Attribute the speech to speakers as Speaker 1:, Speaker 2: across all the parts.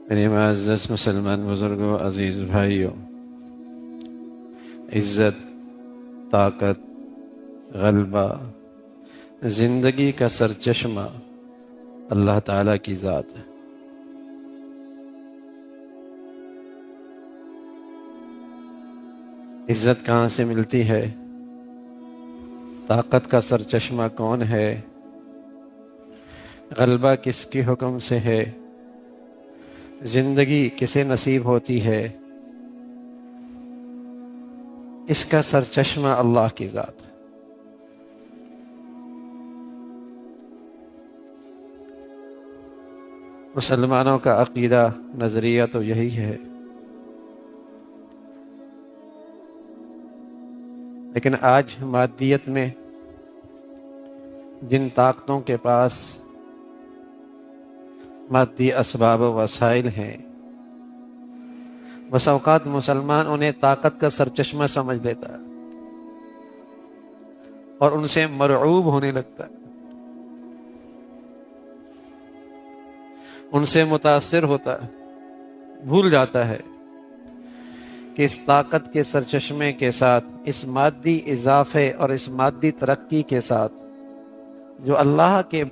Speaker 1: میرے معزز مسلمان بزرگوں، عزیز بھائیوں، عزت، طاقت، غلبہ، زندگی کا سرچشمہ اللہ تعالیٰ کی ذات ہے۔ عزت کہاں سے ملتی ہے؟ طاقت کا سرچشمہ کون ہے؟ غلبہ کس کے حکم سے ہے؟ زندگی کسے نصیب ہوتی ہے؟ اس کا سرچشمہ اللہ کی ذات ہے۔ مسلمانوں کا عقیدہ، نظریہ تو یہی ہے، لیکن آج مادیت میں جن طاقتوں کے پاس مادی اسباب و وسائل ہیں، بس اوقات مسلمان انہیں طاقت کا سرچشمہ سمجھ لیتا ہے اور ان سے مرعوب ہونے لگتا ہے، ان سے متاثر ہوتا ہے، بھول جاتا ہے کہ اس طاقت کے سرچشمے کے ساتھ، اس مادی اضافے اور اس مادی ترقی کے ساتھ جو اللہ کے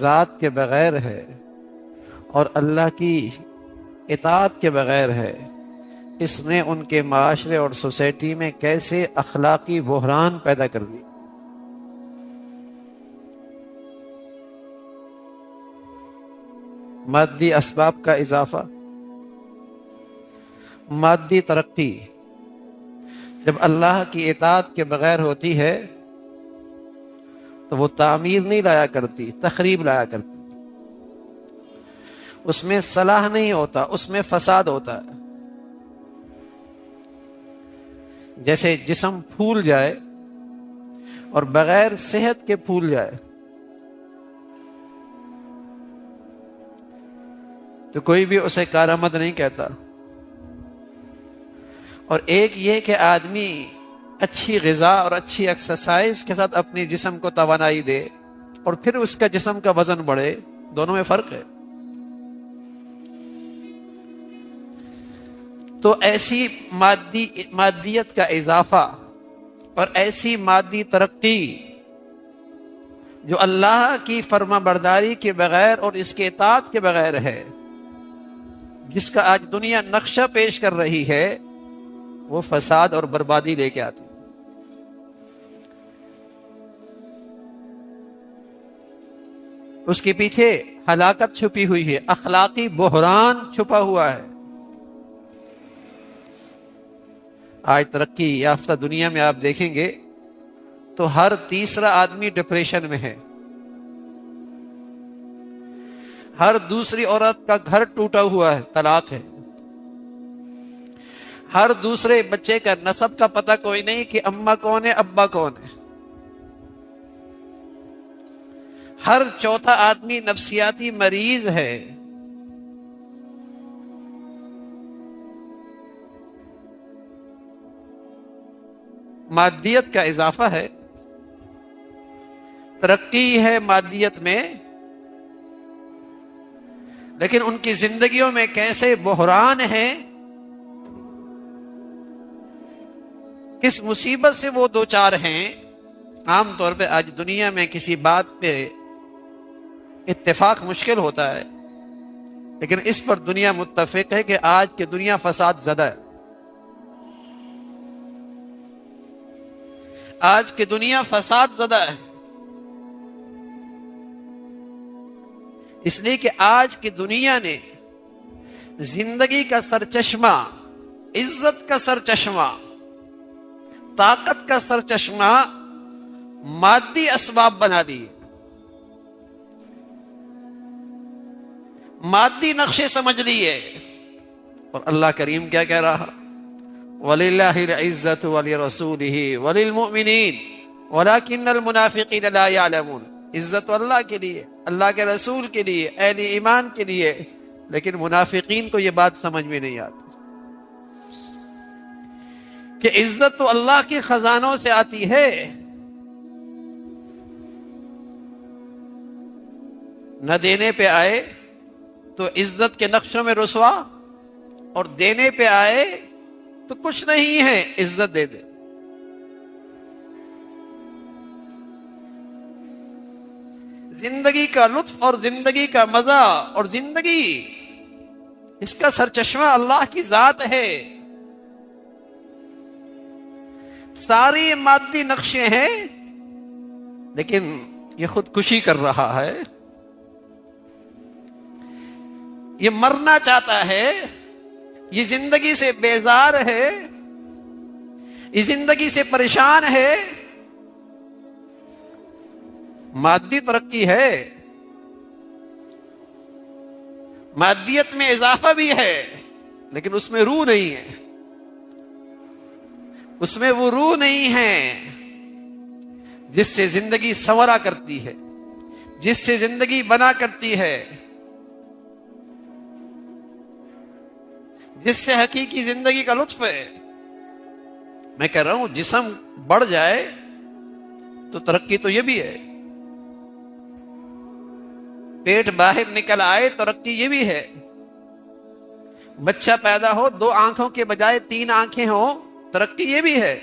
Speaker 1: ذات کے بغیر ہے اور اللہ کی اطاعت کے بغیر ہے، اس نے ان کے معاشرے اور سوسائٹی میں کیسے اخلاقی بحران پیدا کر دی۔ مادی اسباب کا اضافہ، مادی ترقی جب اللہ کی اطاعت کے بغیر ہوتی ہے تو وہ تعمیر نہیں لایا کرتی، تخریب لایا کرتی، اس میں صلاح نہیں ہوتا، اس میں فساد ہوتا ہے۔ جیسے جسم پھول جائے اور بغیر صحت کے پھول جائے تو کوئی بھی اسے کارآمد نہیں کہتا، اور ایک یہ کہ آدمی اچھی غذا اور اچھی ایکسرسائز کے ساتھ اپنے جسم کو توانائی دے اور پھر اس کا جسم کا وزن بڑھے، دونوں میں فرق ہے۔ تو ایسی مادیت کا اضافہ اور ایسی مادی ترقی جو اللہ کی فرما برداری کے بغیر اور اس کے اطاعت کے بغیر ہے، جس کا آج دنیا نقشہ پیش کر رہی ہے، وہ فساد اور بربادی لے کے آتی ہے۔ اس کے پیچھے ہلاکت چھپی ہوئی ہے، اخلاقی بحران چھپا ہوا ہے۔ آج ترقی یافتہ دنیا میں آپ دیکھیں گے تو ہر تیسرا آدمی ڈپریشن میں ہے، ہر دوسری عورت کا گھر ٹوٹا ہوا ہے، طلاق ہے، ہر دوسرے بچے کا نسب کا پتہ کوئی نہیں کہ اماں کون ہے، ابا کون ہے، ہر چوتھا آدمی نفسیاتی مریض ہے۔ مادیت کا اضافہ ہے، ترقی ہے مادیت میں، لیکن ان کی زندگیوں میں کیسے بحران ہیں، کس مصیبت سے وہ دوچار ہیں۔ عام طور پہ آج دنیا میں کسی بات پہ اتفاق مشکل ہوتا ہے، لیکن اس پر دنیا متفق ہے کہ آج کی دنیا فساد زدہ ہے۔ آج کی دنیا فساد زدہ ہے، اس لیے کہ آج کی دنیا نے زندگی کا سرچشمہ، عزت کا سرچشمہ، طاقت کا سرچشمہ مادی اسباب بنا دی، مادی نقشے سمجھ لیے۔ اور اللہ کریم کیا کہہ رہا؟ وَلِلَّهِ الْعِزَّةُ وَلِرَسُولِهِ وَلِلْمُؤْمِنِينَ وَلَكِنَّ الْمُنَافِقِينَ لَا يَعْلَمُونَ۔ عزت اللہ کے لیے، اللہ کے رسول کے لیے، اہل ایمان کے لیے، لیکن منافقین کو یہ بات سمجھ میں نہیں آتی کہ عزت تو اللہ کے خزانوں سے آتی ہے، نہ دینے پہ آئے تو عزت کے نقشوں میں رسوا، اور دینے پہ آئے تو کچھ نہیں ہے، عزت دے دے۔ زندگی کا لطف اور زندگی کا مزہ اور زندگی، اس کا سرچشمہ اللہ کی ذات ہے۔ ساری مادی نقشے ہیں، لیکن یہ خودکشی کر رہا ہے، یہ مرنا چاہتا ہے، یہ زندگی سے بیزار ہے، یہ زندگی سے پریشان ہے۔ مادی ترقی ہے، مادیت میں اضافہ بھی ہے، لیکن اس میں روح نہیں ہے، اس میں وہ روح نہیں ہے جس سے زندگی سنورا کرتی ہے، جس سے زندگی بنا کرتی ہے، جس سے حقیقی زندگی کا لطف ہے۔ میں کہہ رہا ہوں جسم بڑھ جائے تو ترقی تو یہ بھی ہے، پیٹ باہر نکل آئے ترقی یہ بھی ہے، بچہ پیدا ہو 2 آنکھوں کے بجائے 3 آنکھیں ہوں ترقی یہ بھی ہے،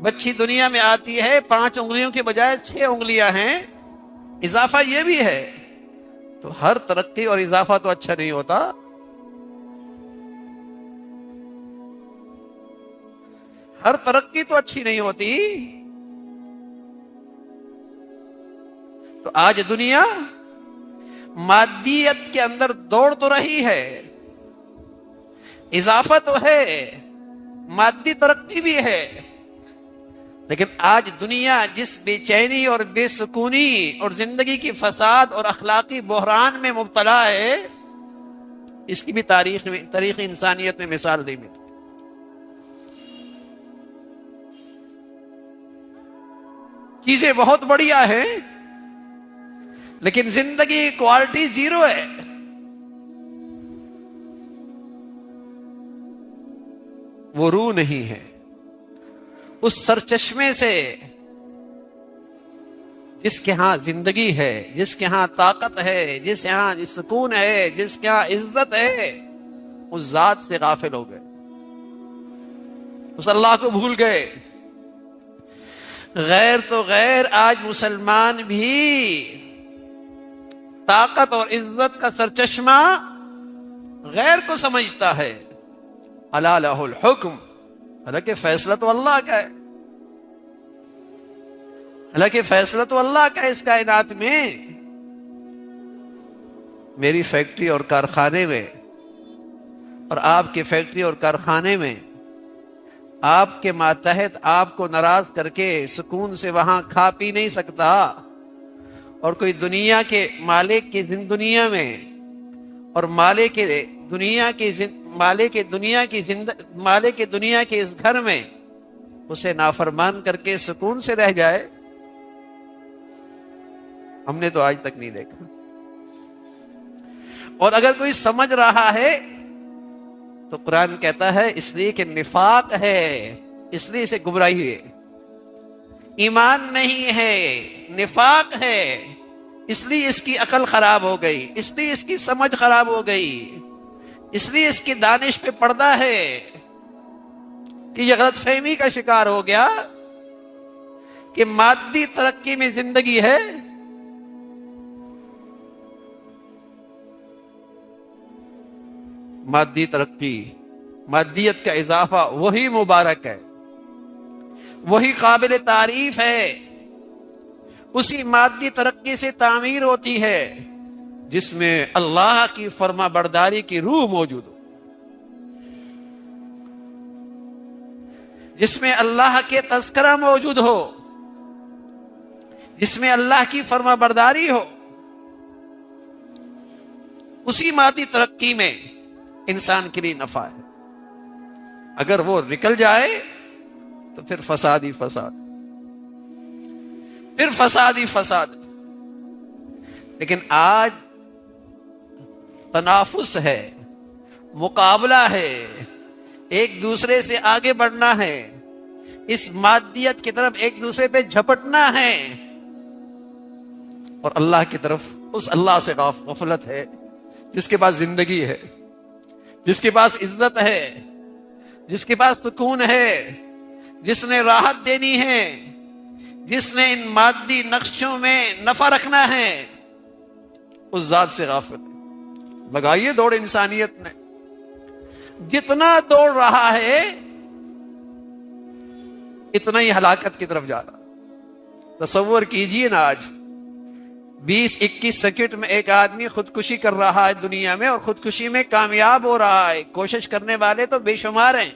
Speaker 1: بچی دنیا میں آتی ہے 5 انگلیوں کے بجائے 6 انگلیاں ہیں، اضافہ یہ بھی ہے۔ تو ہر ترقی اور اضافہ تو اچھا نہیں ہوتا، ہر ترقی تو اچھی نہیں ہوتی۔ تو آج دنیا مادیت کے اندر دوڑ تو رہی ہے، اضافہ تو ہے، مادی ترقی بھی ہے، لیکن آج دنیا جس بے چینی اور بے سکونی اور زندگی کی فساد اور اخلاقی بحران میں مبتلا ہے، اس کی بھی تاریخ انسانیت میں مثال نہیں ملتی۔ چیزیں بہت بڑھیا ہیں، لیکن زندگی کی کوالٹی 0 ہے۔ وہ روح نہیں ہے، اس سرچشمے سے جس کے ہاں زندگی ہے، جس کے ہاں طاقت ہے، جس کے ہاں سکون ہے، جس کے ہاں عزت ہے، اس ذات سے غافل ہو گئے، اس اللہ کو بھول گئے۔ غیر تو غیر، آج مسلمان بھی طاقت اور عزت کا سرچشمہ غیر کو سمجھتا ہے۔ الا لہ الحکم، حالانکہ فیصلہ تو اللہ کا ہے، حالانکہ فیصلہ تو اللہ کا ہے۔ اس کائنات میں میری فیکٹری اور کارخانے میں اور آپ کے فیکٹری اور کارخانے میں آپ کے ماتحت آپ کو ناراض کر کے سکون سے وہاں کھا پی نہیں سکتا، اور کوئی دنیا کے مالک کی دنیا میں اور مالک کے دنیا کے اس گھر میں اسے نافرمان کر کے سکون سے رہ جائے، ہم نے تو آج تک نہیں دیکھا۔ اور اگر کوئی سمجھ رہا ہے تو قرآن کہتا ہے اس لیے کہ نفاق ہے، اس لیے اسے گمراہی ہے، ایمان نہیں ہے، نفاق ہے، اس لیے اس کی عقل خراب ہو گئی، اس لیے اس کی سمجھ خراب ہو گئی، اس لیے اس کی دانش پہ پردہ ہے کہ یہ غلط فہمی کا شکار ہو گیا کہ مادی ترقی میں زندگی ہے۔ مادی ترقی، مادیت کا اضافہ وہی مبارک ہے، وہی قابل تعریف ہے، اسی مادی ترقی سے تعمیر ہوتی ہے جس میں اللہ کی فرما برداری کی روح موجود ہو، جس میں اللہ کے تذکرہ موجود ہو، جس میں اللہ کی فرما برداری ہو۔ اسی مادی ترقی میں انسان کے لیے نفع ہے، اگر وہ نکل جائے تو پھر فساد ہی فساد، پھر فساد ہی فساد۔ لیکن آج تنافس ہے، مقابلہ ہے، ایک دوسرے سے آگے بڑھنا ہے، اس مادیت کی طرف ایک دوسرے پہ جھپٹنا ہے، اور اللہ کی طرف اس اللہ سے غفلت ہے جس کے پاس زندگی ہے، جس کے پاس عزت ہے، جس کے پاس سکون ہے، جس نے راحت دینی ہے، جس نے ان مادی نقشوں میں نفع رکھنا ہے، اس ذات سے غافل ہے۔ لگائیے دوڑ انسانیت نے، جتنا دوڑ رہا ہے اتنا ہی ہلاکت کی طرف جا رہا۔ تصور کیجئے نا، آج 20-21 سیکنڈ میں ایک آدمی خودکشی کر رہا ہے دنیا میں، اور خودکشی میں کامیاب ہو رہا ہے۔ کوشش کرنے والے تو بے شمار ہیں۔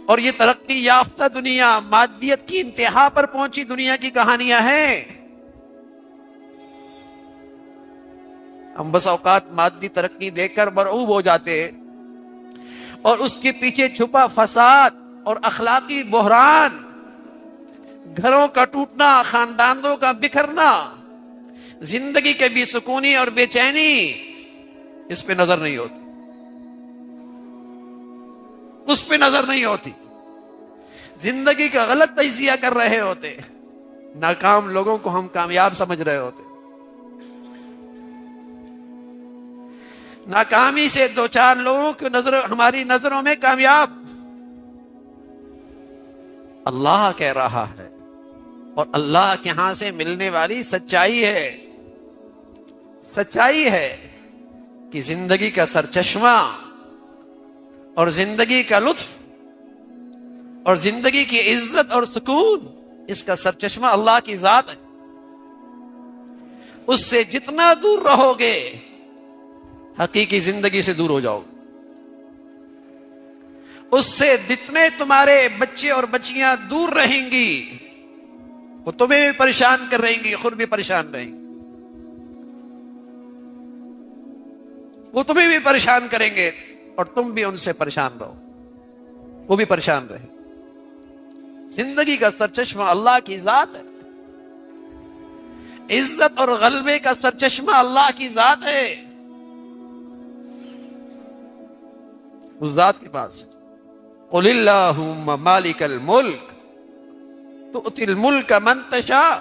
Speaker 1: اور یہ ترقی یافتہ دنیا، مادیت کی انتہا پر پہنچی دنیا کی کہانیاں ہیں۔ ہم بس اوقات مادی ترقی دیکھ کر مرعوب ہو جاتے ہیں، اور اس کے پیچھے چھپا فساد اور اخلاقی بحران، گھروں کا ٹوٹنا، خاندانوں کا بکھرنا، زندگی کی بے سکونی اور بے چینی، اس پہ نظر نہیں ہوتی، اس پہ نظر نہیں ہوتی۔ زندگی کا غلط تجزیہ کر رہے ہوتے، ناکام لوگوں کو ہم کامیاب سمجھ رہے ہوتے، ناکامی سے دو چار لوگوں کی نظر ہماری نظروں میں کامیاب۔ اللہ کہہ رہا ہے، اور اللہ کے ہاں سے ملنے والی سچائی ہے، سچائی ہے کہ زندگی کا سرچشمہ اور زندگی کا لطف اور زندگی کی عزت اور سکون، اس کا سرچشمہ اللہ کی ذات ہے۔ اس سے جتنا دور رہو گے حقیقی زندگی سے دور ہو جاؤ گے۔ اس سے جتنے تمہارے بچے اور بچیاں دور رہیں گی، وہ تمہیں بھی پریشان کر رہیں گی، خود بھی پریشان رہیں گی، وہ تمہیں بھی پریشان کریں گے، اور تم بھی ان سے پریشان رہو، وہ بھی پریشان رہے۔ زندگی کا سرچشمہ اللہ کی ذات ہے، عزت اور غلبے کا سرچشمہ اللہ کی ذات ہے، اس ذات کے پاس۔ قل اللہم مالک الملک تؤتی الملک من تشاء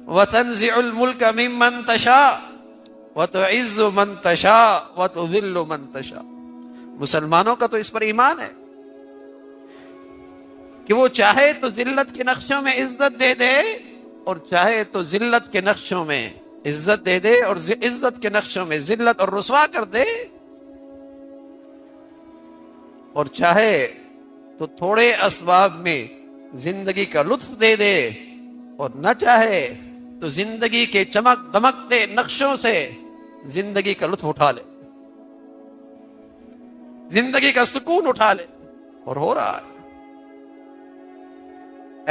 Speaker 1: وتنزع الملک ممن تشاء وتعز من تشاء وتذل من تشاء۔ مسلمانوں کا تو اس پر ایمان ہے کہ وہ چاہے تو ذلت کے نقشوں میں عزت دے دے، اور چاہے تو ذلت کے نقشوں میں عزت دے دے، اور عزت کے نقشوں میں ذلت اور رسوا کر دے، اور چاہے تو تھوڑے اسباب میں زندگی کا لطف دے دے، اور نہ چاہے تو زندگی کے چمک دمکتے نقشوں سے زندگی کا لطف اٹھا لے، زندگی کا سکون اٹھا لے، اور ہو رہا ہے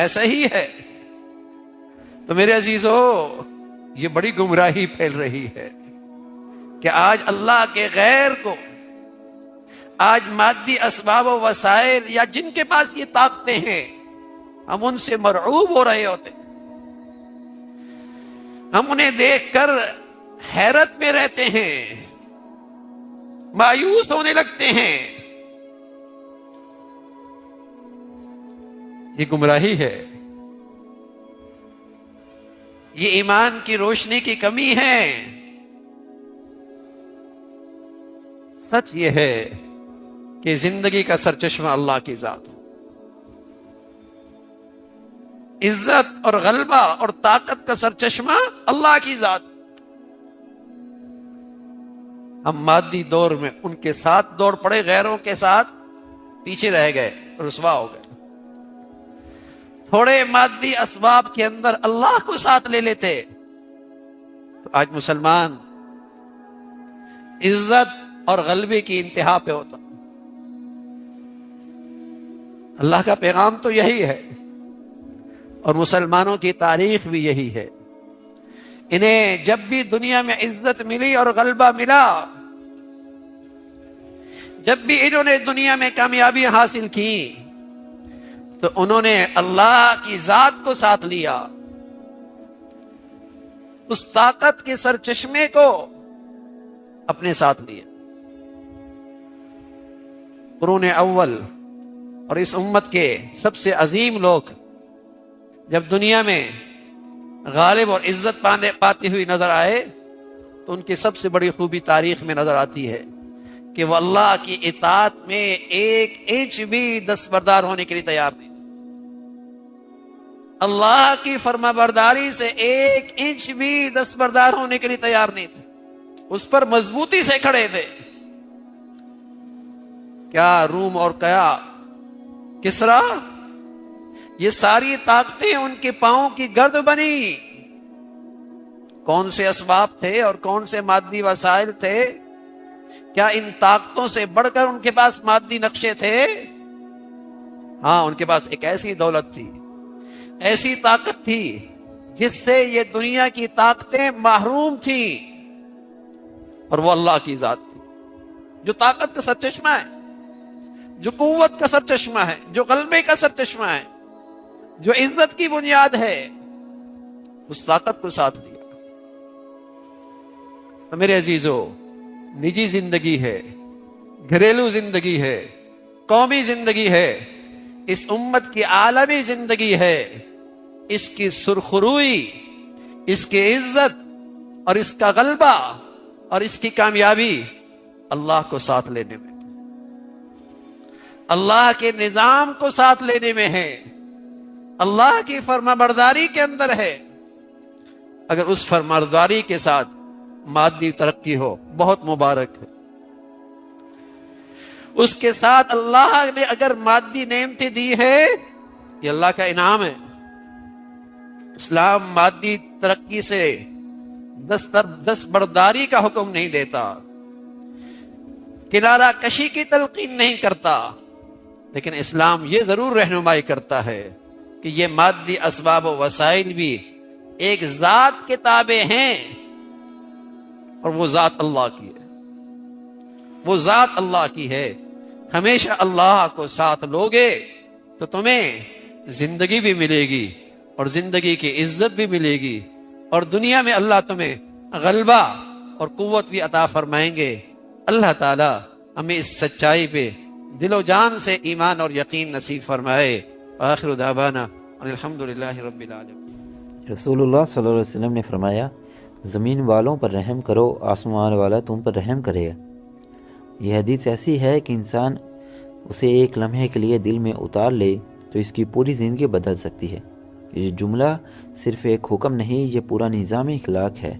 Speaker 1: ایسا ہی ہے۔ تو میرے عزیزو، یہ بڑی گمراہی پھیل رہی ہے کہ آج اللہ کے غیر کو، آج مادی اسباب و وسائل یا جن کے پاس یہ طاقتیں ہیں، ہم ان سے مرعوب ہو رہے ہوتے، ہم انہیں دیکھ کر حیرت میں رہتے ہیں، مایوس ہونے لگتے ہیں۔ یہ گمراہی ہے، یہ ایمان کی روشنی کی کمی ہے۔ سچ یہ ہے کہ زندگی کا سرچشمہ اللہ کی ذات، عزت اور غلبہ اور طاقت کا سرچشمہ اللہ کی ذات۔ ہم مادی دور میں ان کے ساتھ دوڑ پڑے، غیروں کے ساتھ پیچھے رہ گئے، رسوا ہو گئے۔ تھوڑے مادی اسباب کے اندر اللہ کو ساتھ لے لیتے تو آج مسلمان عزت اور غلبے کی انتہا پہ ہوتا۔ اللہ کا پیغام تو یہی ہے، اور مسلمانوں کی تاریخ بھی یہی ہے۔ انہیں جب بھی دنیا میں عزت ملی اور غلبہ ملا، جب بھی انہوں نے دنیا میں کامیابی حاصل کی، تو انہوں نے اللہ کی ذات کو ساتھ لیا، اس طاقت کے سرچشمے کو اپنے ساتھ لیا۔ قرون اول اور اس امت کے سب سے عظیم لوگ جب دنیا میں غالب اور عزت پاتی ہوئی نظر آئے تو ان کی سب سے بڑی خوبی تاریخ میں نظر آتی ہے کہ وہ اللہ کی اطاعت میں ایک انچ بھی دستبردار ہونے کے لیے تیار نہیں تھے۔ اللہ کی فرما برداری سے ایک انچ بھی دستبردار ہونے کے لیے تیار نہیں تھے، اس پر مضبوطی سے کھڑے تھے۔ کیا روم اور کیا کسرا، یہ ساری طاقتیں ان کے پاؤں کی گرد بنی۔ کون سے اسباب تھے اور کون سے مادی وسائل تھے؟ کیا ان طاقتوں سے بڑھ کر ان کے پاس مادی نقشے تھے؟ ہاں، ان کے پاس ایک ایسی دولت تھی، ایسی طاقت تھی جس سے یہ دنیا کی طاقتیں محروم تھیں، اور وہ اللہ کی ذات تھی جو طاقت کا سرچشمہ ہے، جو قوت کا سرچشمہ ہے، جو غلبے کا سرچشمہ ہے، جو عزت کی بنیاد ہے۔ اس طاقت کو ساتھ دیا۔ تو میرے عزیزو، نجی زندگی ہے، گھریلو زندگی ہے، قومی زندگی ہے، اس امت کی عالمی زندگی ہے، اس کی سرخروئی، اس کی عزت اور اس کا غلبہ اور اس کی کامیابی اللہ کو ساتھ لینے میں، اللہ کے نظام کو ساتھ لینے میں ہے، اللہ کی فرما برداری کے اندر ہے۔ اگر اس فرما برداری کے ساتھ مادی ترقی ہو، بہت مبارک ہے۔ اس کے ساتھ اللہ نے اگر مادی نعمتیں دی ہے، یہ اللہ کا انعام ہے۔ اسلام مادی ترقی سے دستبرداری کا حکم نہیں دیتا، کنارہ کشی کی تلقین نہیں کرتا، لیکن اسلام یہ ضرور رہنمائی کرتا ہے کہ یہ مادی اسباب و وسائل بھی ایک ذات کے تابع ہیں، اور وہ ذات اللہ کی ہے، وہ ذات اللہ کی ہے۔ ہمیشہ اللہ کو ساتھ لوگے تو تمہیں زندگی بھی ملے گی اور زندگی کی عزت بھی ملے گی، اور دنیا میں اللہ تمہیں غلبہ اور قوت بھی عطا فرمائیں گے۔ اللہ تعالی ہمیں اس سچائی پہ دل و جان سے ایمان اور یقین نصیب فرمائے۔ آخر دعوانا الحمدللہ رب العالمین۔
Speaker 2: رسول اللہ صلی اللہ علیہ وسلم نے فرمایا، زمین والوں پر رحم کرو، آسمان والا تم پر رحم کرے گا۔ یہ حدیث ایسی ہے کہ انسان اسے ایک لمحے کے لیے دل میں اتار لے تو اس کی پوری زندگی بدل سکتی ہے۔ یہ جملہ صرف ایک حکم نہیں، یہ پورا نظام اخلاق ہے،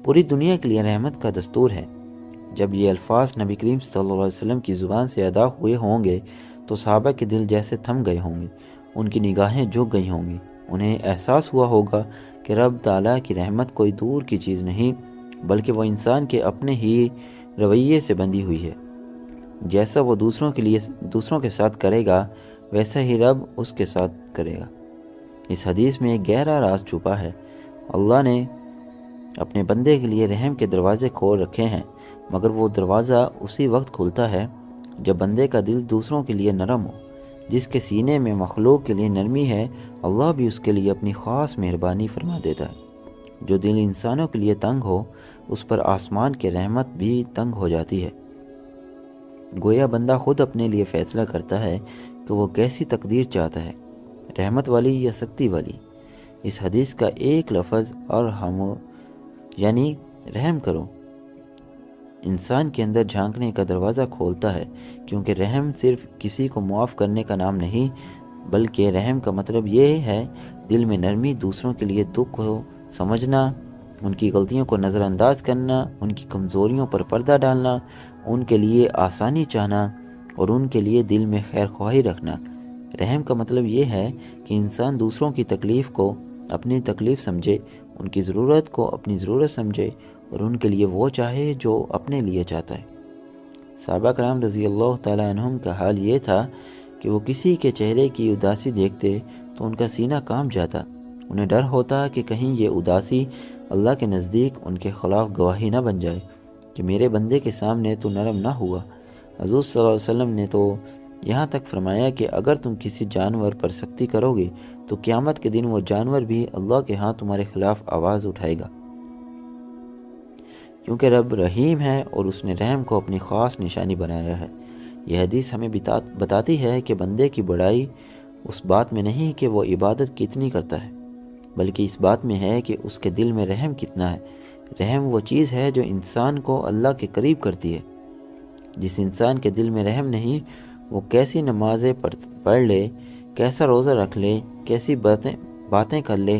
Speaker 2: پوری دنیا کے لیے رحمت کا دستور ہے۔ جب یہ الفاظ نبی کریم صلی اللہ علیہ وسلم کی زبان سے ادا ہوئے ہوں گے تو صحابہ کے دل جیسے تھم گئے ہوں گے، ان کی نگاہیں جھک گئی ہوں گی، انہیں احساس ہوا ہوگا کہ رب تعالیٰ کی رحمت کوئی دور کی چیز نہیں، بلکہ وہ انسان کے اپنے ہی رویے سے بندھی ہوئی ہے۔ جیسا وہ دوسروں کے ساتھ کرے گا، ویسا ہی رب اس کے ساتھ کرے گا۔ اس حدیث میں ایک گہرا راز چھپا ہے۔ اللہ نے اپنے بندے کے لیے رحم کے دروازے کھول رکھے ہیں، مگر وہ دروازہ اسی وقت کھلتا ہے جب بندے کا دل دوسروں کے لیے نرم ہو۔ جس کے سینے میں مخلوق کے لیے نرمی ہے، اللہ بھی اس کے لیے اپنی خاص مہربانی فرما دیتا ہے۔ جو دل انسانوں کے لیے تنگ ہو، اس پر آسمان کی رحمت بھی تنگ ہو جاتی ہے۔ گویا بندہ خود اپنے لیے فیصلہ کرتا ہے کہ وہ کیسی تقدیر چاہتا ہے، رحمت والی یا سختی والی۔ اس حدیث کا ایک لفظ اور یعنی رحم کرو انسان کے اندر جھانکنے کا دروازہ کھولتا ہے، کیونکہ رحم صرف کسی کو معاف کرنے کا نام نہیں، بلکہ رحم کا مطلب یہ ہے دل میں نرمی، دوسروں کے لیے دکھ کو سمجھنا، ان کی غلطیوں کو نظر انداز کرنا، ان کی کمزوریوں پر پردہ ڈالنا، ان کے لیے آسانی چاہنا اور ان کے لیے دل میں خیر خواہی رکھنا۔ رحم کا مطلب یہ ہے کہ انسان دوسروں کی تکلیف کو اپنی تکلیف سمجھے، ان کی ضرورت کو اپنی ضرورت سمجھے اور ان کے لیے وہ چاہے جو اپنے لیے چاہتا ہے۔ صحابہ کرام رضی اللہ تعالیٰ عنہم کا حال یہ تھا کہ وہ کسی کے چہرے کی اداسی دیکھتے تو ان کا سینہ کانپ جاتا، انہیں ڈر ہوتا کہ کہیں یہ اداسی اللہ کے نزدیک ان کے خلاف گواہی نہ بن جائے کہ میرے بندے کے سامنے تو نرم نہ ہوا۔ حضور صلی اللہ علیہ وسلم نے تو یہاں تک فرمایا کہ اگر تم کسی جانور پر سختی کرو گے تو قیامت کے دن وہ جانور بھی اللہ کے ہاں تمہارے خلاف آواز اٹھائے گا، کیونکہ رب رحیم ہے اور اس نے رحم کو اپنی خاص نشانی بنایا ہے۔ یہ حدیث ہمیں بتاتی ہے کہ بندے کی بڑائی اس بات میں نہیں کہ وہ عبادت کتنی کرتا ہے، بلکہ اس بات میں ہے کہ اس کے دل میں رحم کتنا ہے۔ رحم وہ چیز ہے جو انسان کو اللہ کے قریب کرتی ہے۔ جس انسان کے دل میں رحم نہیں، وہ کیسی نمازیں پڑھ لے، کیسا روزہ رکھ لے، کیسی باتیں کر لے،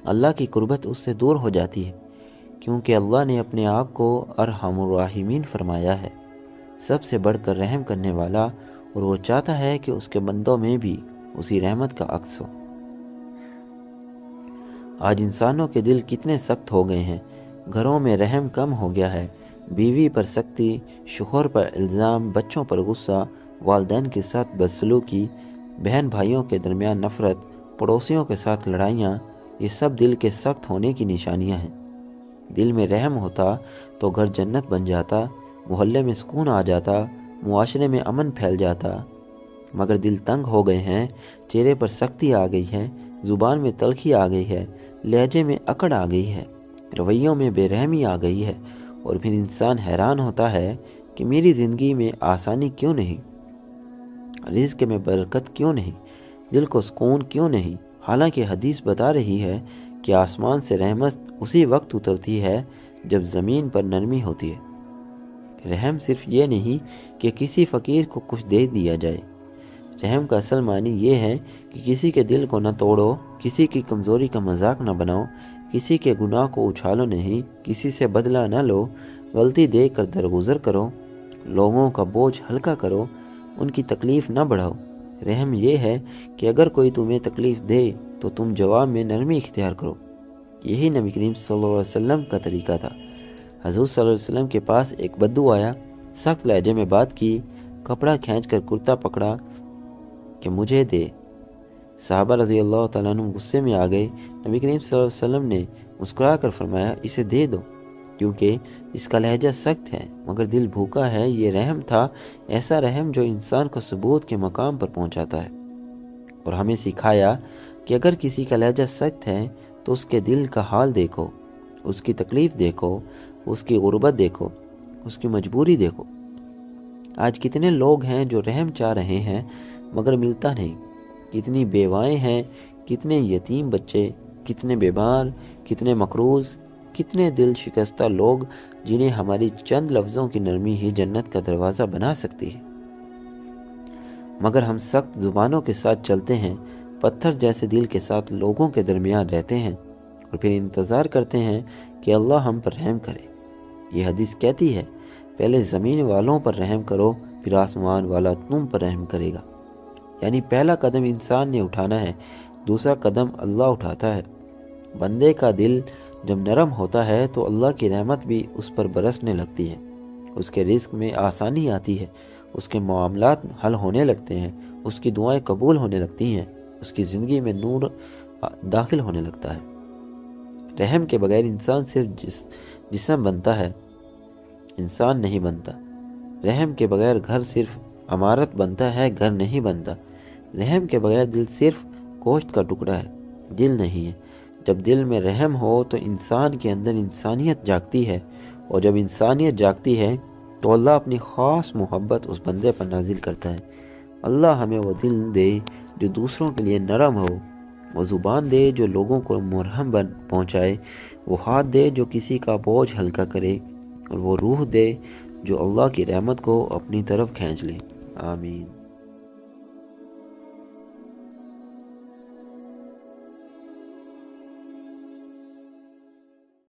Speaker 2: اللہ کی قربت اس سے دور ہو جاتی ہے، کیونکہ اللہ نے اپنے آپ کو ارحم الراحمین فرمایا ہے، سب سے بڑھ کر رحم کرنے والا، اور وہ چاہتا ہے کہ اس کے بندوں میں بھی اسی رحمت کا عکس ہو۔ آج انسانوں کے دل کتنے سخت ہو گئے ہیں، گھروں میں رحم کم ہو گیا ہے، بیوی پر سختی، شوہر پر الزام، بچوں پر غصہ، والدین کے ساتھ بدسلوکی، بہن بھائیوں کے درمیان نفرت، پڑوسیوں کے ساتھ لڑائیاں، یہ سب دل کے سخت ہونے کی نشانیاں ہیں۔ دل میں رحم ہوتا تو گھر جنت بن جاتا، محلے میں سکون آ جاتا، معاشرے میں امن پھیل جاتا، مگر دل تنگ ہو گئے ہیں، چہرے پر سختی آ گئی ہے، زبان میں تلخی آ گئی ہے، لہجے میں اکڑ آ گئی ہے، رویوں میں بے رحمی آ گئی ہے، اور پھر انسان حیران ہوتا ہے کہ میری زندگی میں آسانی کیوں نہیں، رزق میں برکت کیوں نہیں، دل کو سکون کیوں نہیں، حالانکہ حدیث بتا رہی ہے کہ آسمان سے رحمت اسی وقت اترتی ہے جب زمین پر نرمی ہوتی ہے۔ رحم صرف یہ نہیں کہ کسی فقیر کو کچھ دے دیا جائے، رحم کا اصل معنی یہ ہے کہ کسی کے دل کو نہ توڑو، کسی کی کمزوری کا مذاق نہ بناؤ، کسی کے گناہ کو اچھالو نہیں، کسی سے بدلہ نہ لو، غلطی دیکھ کر درگزر کرو، لوگوں کا بوجھ ہلکا کرو، ان کی تکلیف نہ بڑھاؤ۔ رحم یہ ہے کہ اگر کوئی تمہیں تکلیف دے تو تم جواب میں نرمی اختیار کرو۔ یہی نبی کریم صلی اللہ علیہ وسلم کا طریقہ تھا۔ حضور صلی اللہ علیہ وسلم کے پاس ایک بدو آیا، سخت لہجے میں بات کی، کپڑا کھینچ کر کرتا پکڑا کہ مجھے دے۔ صحابہ رضی اللہ تعالیٰ عنہ غصے میں آ گئے۔ نبی کریم صلی اللہ علیہ وسلم نے مسکرا کر فرمایا، اسے دے دو، کیونکہ اس کا لہجہ سخت ہے مگر دل بھوکا ہے۔ یہ رحم تھا، ایسا رحم جو انسان کو ثبوت کے مقام پر پہنچاتا ہے، اور ہمیں سکھایا کہ اگر کسی کا لہجہ سخت ہے تو اس کے دل کا حال دیکھو، اس کی تکلیف دیکھو، اس کی غربت دیکھو، اس کی مجبوری دیکھو۔ آج کتنے لوگ ہیں جو رحم چاہ رہے ہیں مگر ملتا نہیں، کتنی بیوائیں ہیں، کتنے یتیم بچے، کتنے بیمار، کتنے مقروض، کتنے دل شکستہ لوگ جنہیں ہماری چند لفظوں کی نرمی ہی جنت کا دروازہ بنا سکتی ہے، مگر ہم سخت زبانوں کے ساتھ چلتے ہیں، پتھر جیسے دل کے ساتھ لوگوں کے درمیان رہتے ہیں، اور پھر انتظار کرتے ہیں کہ اللہ ہم پر رحم کرے۔ یہ حدیث کہتی ہے، پہلے زمین والوں پر رحم کرو، پھر آسمان والا تم پر رحم کرے گا۔ یعنی پہلا قدم انسان نے اٹھانا ہے، دوسرا قدم اللہ اٹھاتا ہے۔ بندے کا دل جب نرم ہوتا ہے تو اللہ کی رحمت بھی اس پر برسنے لگتی ہے، اس کے رزق میں آسانی آتی ہے، اس کے معاملات حل ہونے لگتے ہیں، اس کی دعائیں قبول ہونے لگتی ہیں، اس کی زندگی میں نور داخل ہونے لگتا ہے۔ رحم کے بغیر انسان صرف جسم بنتا ہے، انسان نہیں بنتا۔ رحم کے بغیر گھر صرف عمارت بنتا ہے، گھر نہیں بنتا۔ رحم کے بغیر دل صرف گوشت کا ٹکڑا ہے، دل نہیں ہے۔ جب دل میں رحم ہو تو انسان کے اندر انسانیت جاگتی ہے، اور جب انسانیت جاگتی ہے تو اللہ اپنی خاص محبت اس بندے پر نازل کرتا ہے۔ اللہ ہمیں وہ دل دے جو دوسروں کے لیے نرم ہو، وہ زبان دے جو لوگوں کو مرہم پہنچائے، وہ ہاتھ دے جو کسی کا بوجھ ہلکا کرے، اور وہ روح دے جو اللہ کی رحمت کو اپنی طرف کھینچ لے۔ آمین۔